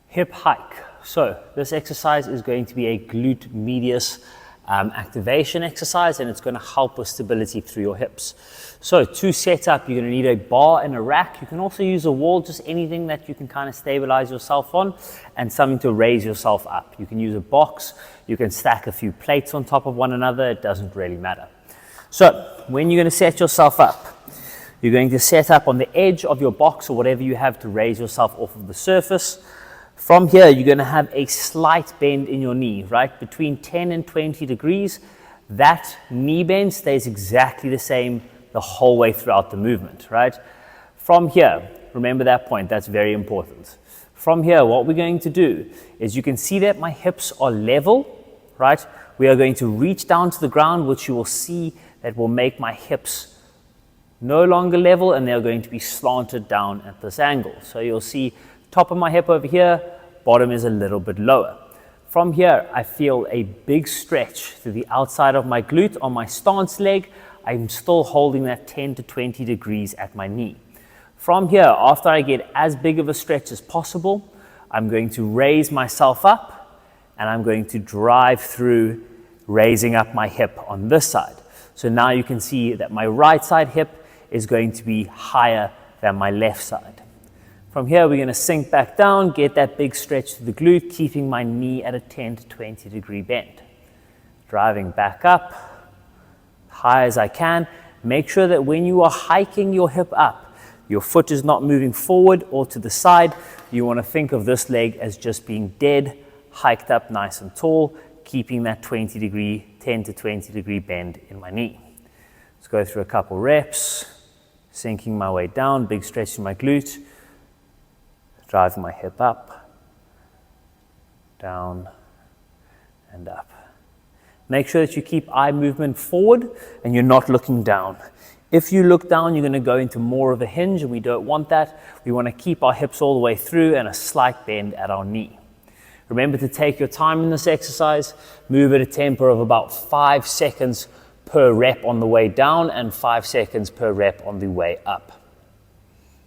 Hip hike. So this exercise is going to be a glute medius activation exercise, and it's going to help with stability through your hips. So to set up, you're going to need a bar and a rack. You can also use a wall, just anything that you can kind of stabilize yourself on, and something to raise yourself up. You can use a box. You can stack a few plates on top of one another. It doesn't really matter. So when you're going to set yourself up, you're going to set up on the edge of your box or whatever you have to raise yourself off of the surface. From here, you're going to have a slight bend in your knee, right? Between 10 and 20 degrees. That knee bend stays exactly the same the whole way throughout the movement, right? From here, remember that point, that's very important. From here, what we're going to do is you can see that my hips are level, right? We are going to reach down to the ground, which you will see that will make my hips no longer level, and they're going to be slanted down at this angle. So you'll see top of my hip over here, bottom is a little bit lower. From here, I feel a big stretch through the outside of my glute on my stance leg. I'm still holding that 10 to 20 degrees at my knee. From here, after I get as big of a stretch as possible, I'm going to raise myself up, and I'm going to drive through, raising up my hip on this side. So now you can see that my right side hip is going to be higher than my left side. From here, we're going to sink back down, get that big stretch to the glute, keeping my knee at a 10 to 20 degree bend. Driving back up, high as I can. Make sure that when you are hiking your hip up, your foot is not moving forward or to the side. You want to think of this leg as just being dead, hiked up nice and tall, keeping that 10 to 20 degree bend in my knee. Let's go through a couple reps, sinking my way down, big stretch in my glute. Driving my hip up, down, and up. Make sure that you keep eye movement forward and you're not looking down. If you look down, you're going to go into more of a hinge, and we don't want that. We want to keep our hips all the way through and a slight bend at our knee. Remember to take your time in this exercise. Move at a tempo of about 5 seconds per rep on the way down and 5 seconds per rep on the way up.